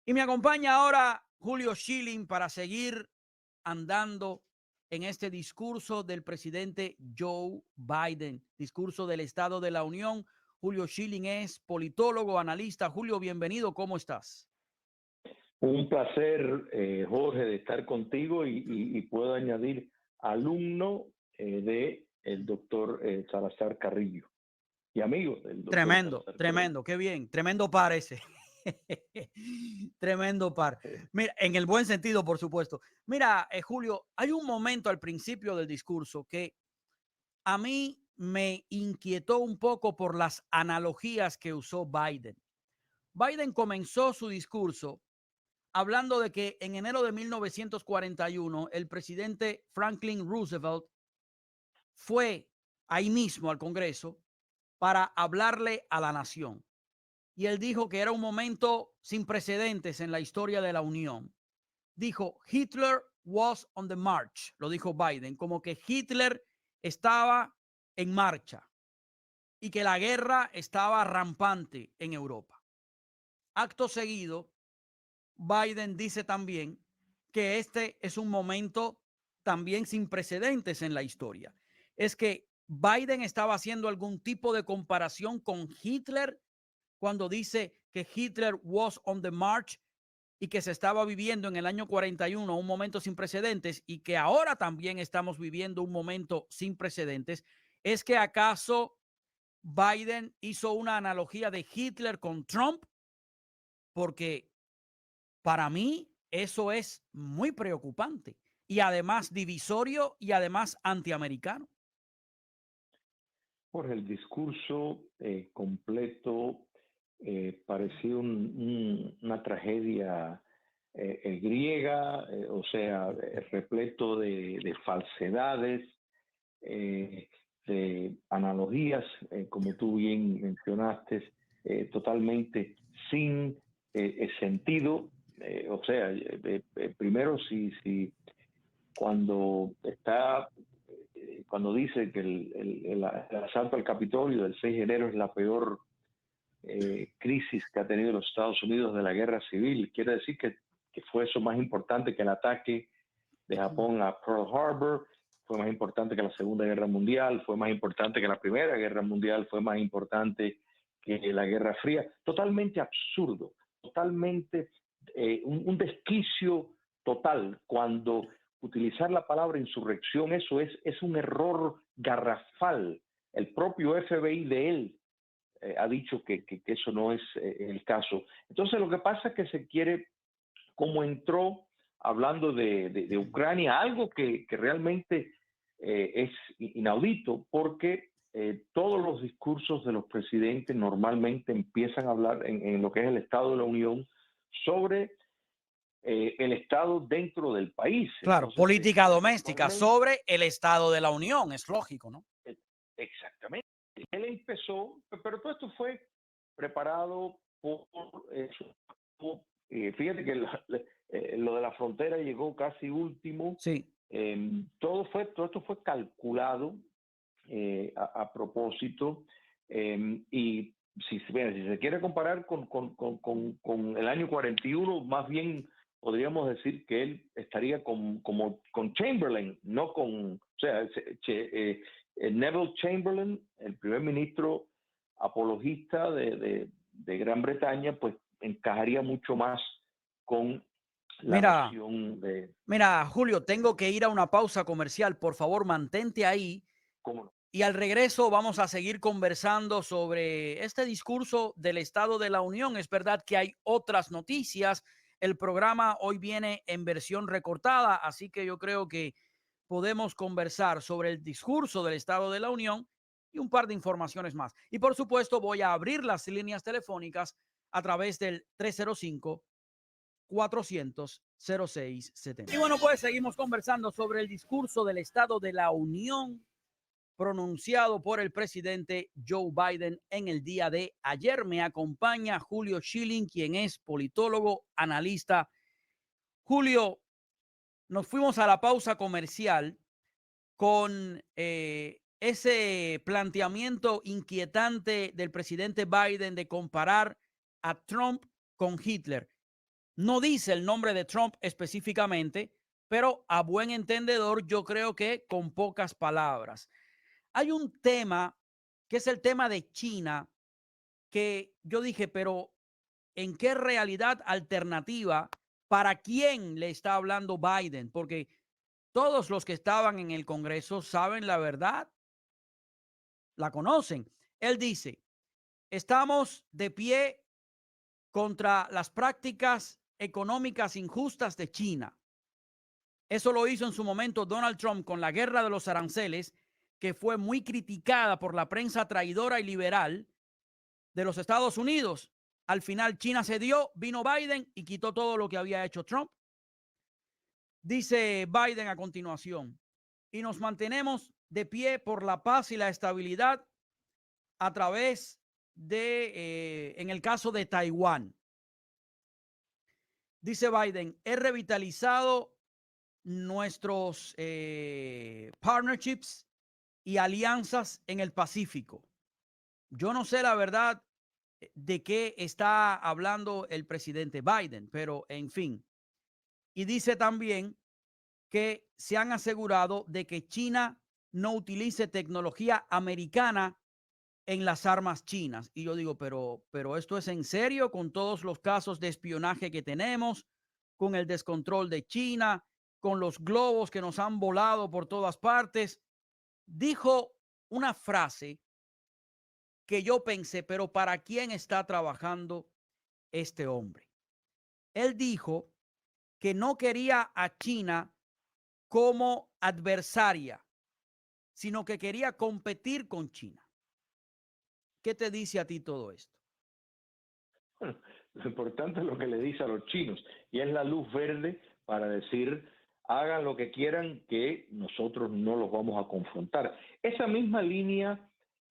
Y me acompaña ahora Julio Schilling para seguir andando en este discurso del presidente Joe Biden, discurso del Estado de la Unión. Julio Schilling es politólogo, analista. Julio, bienvenido, ¿cómo estás? Un placer, Jorge, de estar contigo y puedo añadir alumno de el doctor Salazar Carrillo y amigo del doctor Tremendo, Salazar Carrillo. tremendo, qué bien, tremendo par ese. Tremendo par. Mira, en el buen sentido, por supuesto. Mira, Julio, hay un momento al principio del discurso que a mí me inquietó un poco por las analogías que usó Biden. Biden comenzó su discurso hablando de que en enero de 1941 el presidente Franklin Roosevelt fue ahí mismo al Congreso para hablarle a la nación. Y él dijo que era un momento sin precedentes en la historia de la Unión. Dijo, Hitler was on the march, lo dijo Biden, como que Hitler estaba en marcha y que la guerra estaba rampante en Europa. Acto seguido, Biden dice también que este es un momento también sin precedentes en la historia. Es que Biden estaba haciendo algún tipo de comparación con Hitler cuando dice que Hitler was on the march y que se estaba viviendo en el año 41 un momento sin precedentes y que ahora también estamos viviendo un momento sin precedentes. ¿Es que acaso Biden hizo una analogía de Hitler con Trump? Porque para mí eso es muy preocupante y además divisorio y además antiamericano. Jorge, el discurso completo parecía una tragedia griega, o sea, repleto de falsedades, eh, de analogías, como tú bien mencionaste, totalmente sin sentido. O sea, primero, si cuando está, cuando dice que el asalto al Capitolio del 6 de enero es la peor crisis que ha tenido los Estados Unidos de la guerra civil, quiere decir que fue eso más importante que el ataque de Japón a Pearl Harbor, fue más importante que la Segunda Guerra Mundial, fue más importante que la Primera Guerra Mundial, fue más importante que la Guerra Fría. Totalmente absurdo, totalmente un desquicio total. Cuando utilizar la palabra insurrección, eso es un error garrafal. El propio FBI de él ha dicho que eso no es el caso. Entonces lo que pasa es que se quiere, como entró hablando de Ucrania, algo que realmente es inaudito, porque todos los discursos de los presidentes normalmente empiezan a hablar en lo que es el Estado de la Unión sobre el Estado dentro del país. Claro, Entonces, política doméstica normalmente, sobre el Estado de la Unión, es lógico, ¿no? exactamente. Él empezó, pero todo esto fue preparado por fíjate que lo de la frontera llegó casi último. Sí. Todo esto fue calculado a propósito. Y bueno, si se quiere comparar con el año 41, más bien podríamos decir que él estaría con Chamberlain, no con, o sea, Neville Chamberlain, el primer ministro apologista de Gran Bretaña, pues encajaría mucho más con la Mira, noción de mira, Julio, tengo que ir a una pausa comercial. Por favor, mantente ahí cómo. y al regreso vamos a seguir conversando sobre este discurso del Estado de la Unión. Es verdad que hay otras noticias. El programa hoy viene en versión recortada, así que yo creo que podemos conversar sobre el discurso del Estado de la Unión y un par de informaciones más. Y por supuesto, voy a abrir las líneas telefónicas a través del 305-400-0670. Y bueno, pues seguimos conversando sobre el discurso del Estado de la Unión pronunciado por el presidente Joe Biden en el día de ayer. Me acompaña Julio Schilling, quien es politólogo, analista. Julio, nos fuimos a la pausa comercial con ese planteamiento inquietante del presidente Biden de comparar a Trump con Hitler. No dice el nombre de Trump específicamente, pero a buen entendedor yo creo que con pocas palabras. Hay un tema que es el tema de China, que yo dije, pero ¿en qué realidad alternativa para quién le está hablando Biden? Porque todos los que estaban en el Congreso saben la verdad, la conocen. Él dice, estamos de pie contra las prácticas económicas injustas de China. Eso lo hizo en su momento Donald Trump con la guerra de los aranceles, que fue muy criticada por la prensa traidora y liberal de los Estados Unidos. Al final China cedió, vino Biden y quitó todo lo que había hecho Trump. Dice Biden a continuación, y nos mantenemos de pie por la paz y la estabilidad a través de, en el caso de Taiwán. Dice Biden, he revitalizado nuestros partnerships y alianzas en el Pacífico. Yo no sé la verdad de qué está hablando el presidente Biden, pero en fin. Y dice también que se han asegurado de que China no utilice tecnología americana en las armas chinas. Y yo digo, pero esto es en serio con todos los casos de espionaje que tenemos, con el descontrol de China, con los globos que nos han volado por todas partes. Dijo una frase que yo pensé, pero ¿para quién está trabajando este hombre? Él dijo que no quería a China como adversaria, sino que quería competir con China. ¿Qué te dice a ti todo esto? Bueno, lo importante es lo que le dice a los chinos y es la luz verde para decir hagan lo que quieran que nosotros no los vamos a confrontar. Esa misma línea,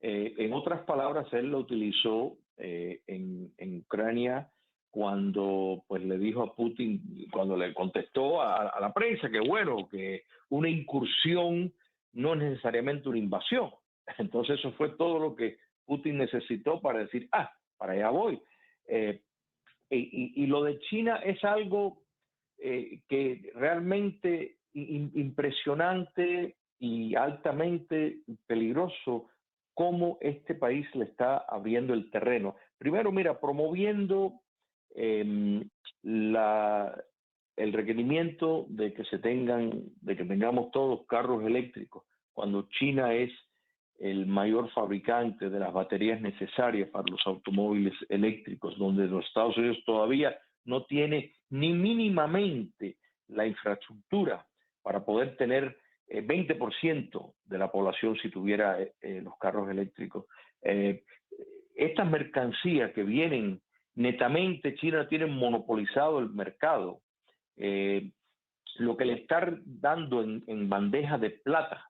en otras palabras, él lo utilizó en Ucrania cuando pues le dijo a Putin, cuando le contestó a la prensa que bueno, que una incursión no es necesariamente una invasión. Entonces eso fue todo lo que Putin necesitó para decir, para allá voy. Eh, y lo de China es algo que realmente impresionante y altamente peligroso cómo este país le está abriendo el terreno. Primero, mira, promoviendo eh, la, el requerimiento de que tengamos todos carros eléctricos, cuando China es el mayor fabricante de las baterías necesarias para los automóviles eléctricos, donde los Estados Unidos todavía no tiene ni mínimamente la infraestructura para poder tener 20% de la población si tuviera los carros eléctricos. Eh, Estas mercancías que vienen netamente, China tiene monopolizado el mercado. Eh, lo que le está dando en bandeja de plata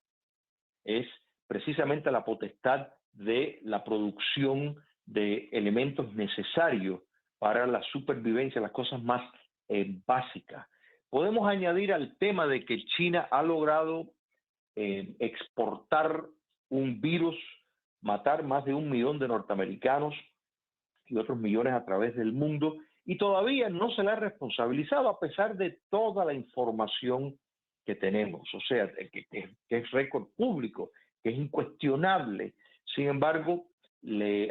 es precisamente la potestad de la producción de elementos necesarios para la supervivencia, las cosas más básicas. Podemos añadir al tema de que China ha logrado exportar un virus, matar más de 1 millón de norteamericanos y otros millones a través del mundo, y todavía no se le ha responsabilizado a pesar de toda la información que tenemos, o sea, que es récord público, que es incuestionable. Sin embargo,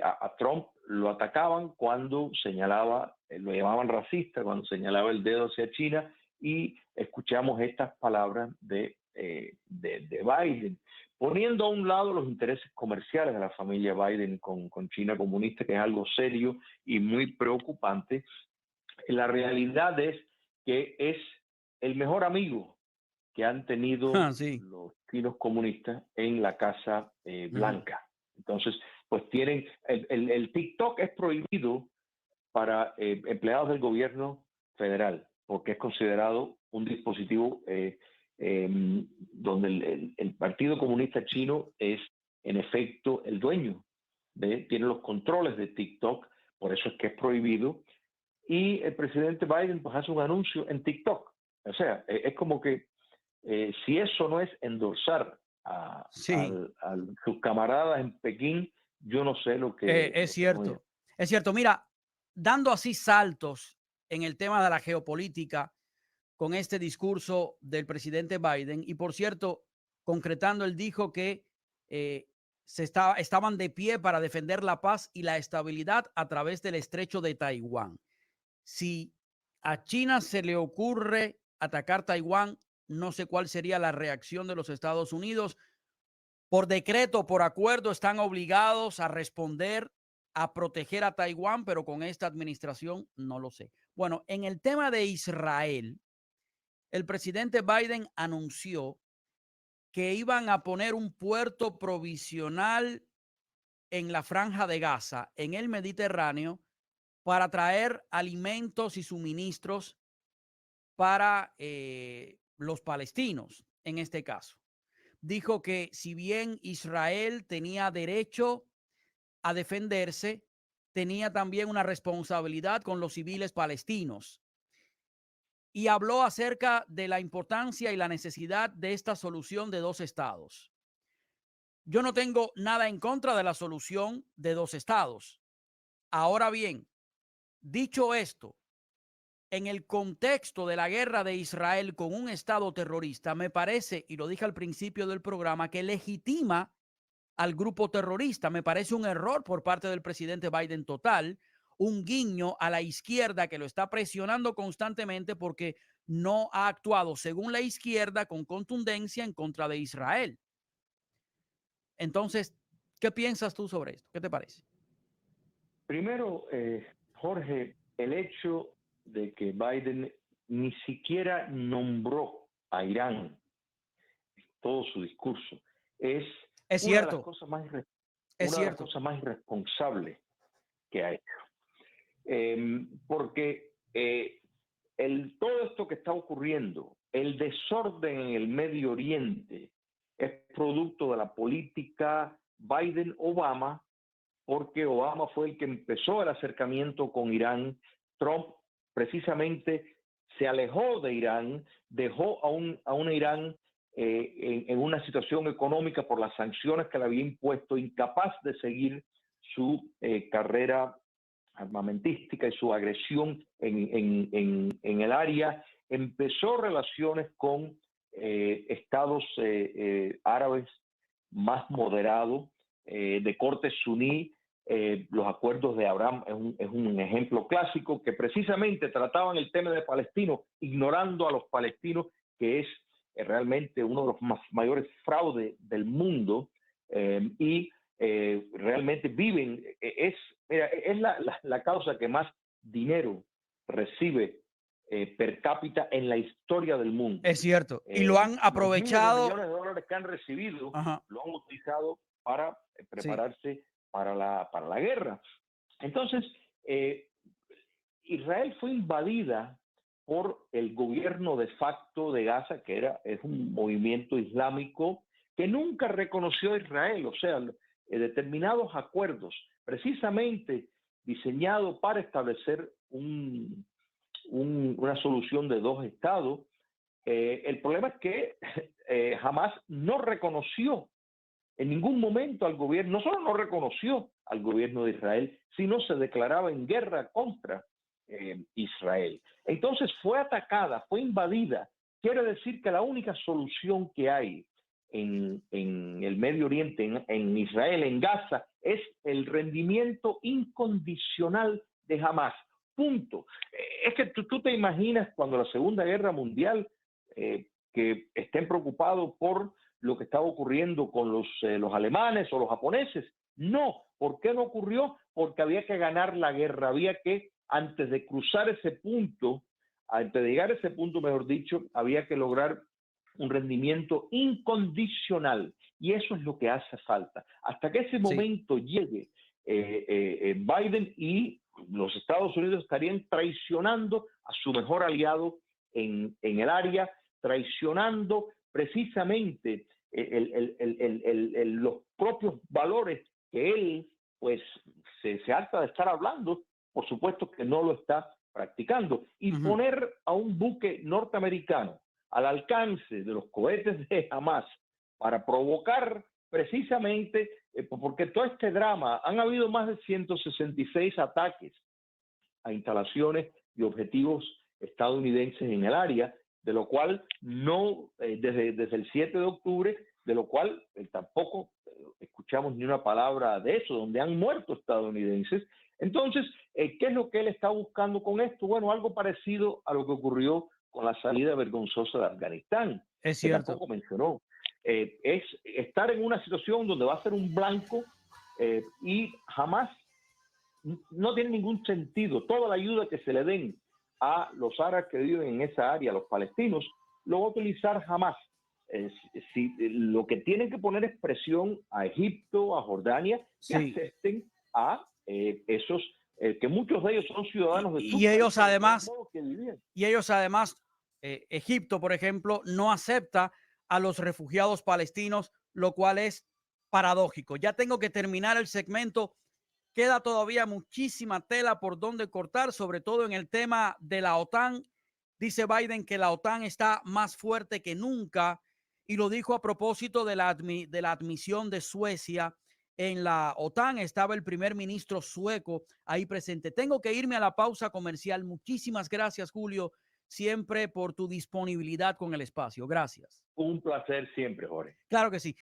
a Trump lo atacaban cuando señalaba, lo llamaban racista, cuando señalaba el dedo hacia China, y escuchamos estas palabras de Biden, poniendo a un lado los intereses comerciales de la familia Biden con China comunista, que es algo serio y muy preocupante. La realidad es que es el mejor amigo que han tenido Sí. los chinos comunistas en la Casa Blanca. Entonces, pues tienen, el TikTok es prohibido para empleados del gobierno federal, porque es considerado un dispositivo donde el Partido Comunista Chino es en efecto el dueño, tiene los controles de TikTok, por eso es que es prohibido. Y el presidente Biden pues hace un anuncio en TikTok. O sea, es como que si eso no es endorsar Sí, a sus camaradas en Pekín, yo no sé es lo que no es. cierto. Es cierto. Mira, dando así saltos en el tema de la geopolítica con este discurso del presidente Biden. Y por cierto, concretando, él dijo que estaban de pie para defender la paz y la estabilidad a través del estrecho de Taiwán. Si a China se le ocurre atacar Taiwán, no sé cuál sería la reacción de los Estados Unidos. Por decreto, por acuerdo, están obligados a responder, a proteger a Taiwán, pero con esta administración no lo sé. Bueno, en el tema de Israel, el presidente Biden anunció que iban a poner un puerto provisional en la Franja de Gaza, en el Mediterráneo, para traer alimentos y suministros para los palestinos, en este caso. Dijo que si bien Israel tenía derecho a defenderse, tenía también una responsabilidad con los civiles palestinos. Y habló acerca de la importancia y la necesidad de esta solución de dos estados. Yo no tengo nada en contra de la solución de dos estados. Ahora bien, dicho esto, en el contexto de la guerra de Israel con un estado terrorista, me parece, y lo dije al principio del programa, que legitima al grupo terrorista. Me parece un error por parte del presidente Biden total, un guiño a la izquierda que lo está presionando constantemente porque no ha actuado, según la izquierda, con contundencia en contra de Israel. Entonces, ¿qué piensas tú sobre esto? ¿Qué te parece? Primero, Jorge, el hecho de que Biden ni siquiera nombró a Irán en todo su discurso es Es una de las cierto, cosas más, es una de las cierto. cosas más irresponsables que ha hecho. Porque todo esto que está ocurriendo, el desorden en el Medio Oriente, es producto de la política Biden-Obama, porque Obama fue el que empezó el acercamiento con Irán. Trump precisamente se alejó de Irán, dejó a un Irán en una situación económica por las sanciones que le había impuesto, incapaz de seguir su carrera armamentística y su agresión en el área. Empezó relaciones con estados árabes más moderados, de corte suní. Los acuerdos de Abraham es un ejemplo clásico, que precisamente trataban el tema de palestinos, ignorando a los palestinos, que es realmente uno de los mayores fraudes del mundo, y realmente viven, mira, es la causa que más dinero recibe per cápita en la historia del mundo. Es cierto. Y lo han Los miles de aprovechado. millones de dólares que han recibido, Ajá. lo han utilizado para prepararse Sí. para la guerra. Entonces, Israel fue invadida por el gobierno de facto de Gaza, que es un movimiento islámico que nunca reconoció a Israel. O sea, determinados acuerdos precisamente diseñados para establecer una solución de dos estados. El problema es que Hamás no reconoció en ningún momento al gobierno, no solo no reconoció al gobierno de Israel, sino se declaraba en guerra contra Israel. Entonces fue atacada, fue invadida. Quiere decir que la única solución que hay en el Medio Oriente, en Israel, en Gaza, es el rendimiento incondicional de Hamás. Punto. Es que tú te imaginas cuando la Segunda Guerra Mundial, que estén preocupados por lo que estaba ocurriendo con los alemanes o los japoneses. No. ¿Por qué no ocurrió? Porque había que ganar la guerra, había que, antes de cruzar ese punto, antes de llegar a ese punto, mejor dicho, había que lograr un rendimiento incondicional. Y eso es lo que hace falta. Hasta que ese momento llegue, Biden y los Estados Unidos estarían traicionando a su mejor aliado en el área, traicionando precisamente los propios valores que él pues se harta de estar hablando. Por supuesto que no lo está practicando, y poner a un buque norteamericano al alcance de los cohetes de Hamás para provocar precisamente, porque todo este drama, han habido más de 166 ataques a instalaciones y objetivos estadounidenses en el área, de lo cual no, desde el 7 de octubre, de lo cual tampoco escuchamos ni una palabra de eso, donde han muerto estadounidenses. Entonces, ¿qué es lo que él está buscando con esto? Bueno, algo parecido a lo que ocurrió con la salida vergonzosa de Afganistán, Es que cierto. tampoco mencionó. Es estar en una situación donde va a ser un blanco y jamás, no tiene ningún sentido. Toda la ayuda que se le den a los árabes que viven en esa área, a los palestinos, lo va a utilizar jamás. Lo que tienen que poner es presión a Egipto, a Jordania, que Sí. acepten a esos, que muchos de ellos son ciudadanos de sus Y ellos países, además, que vivían. Egipto, por ejemplo, no acepta a los refugiados palestinos, lo cual es paradójico. Ya tengo que terminar el segmento. Queda todavía muchísima tela por donde cortar, sobre todo en el tema de la OTAN. Dice Biden que la OTAN está más fuerte que nunca y lo dijo a propósito de la admisión de Suecia en la OTAN. Estaba el primer ministro sueco ahí presente. Tengo que irme a la pausa comercial. Muchísimas gracias, Julio, siempre por tu disponibilidad con el espacio. Gracias. Un placer siempre, Jorge. Claro que sí.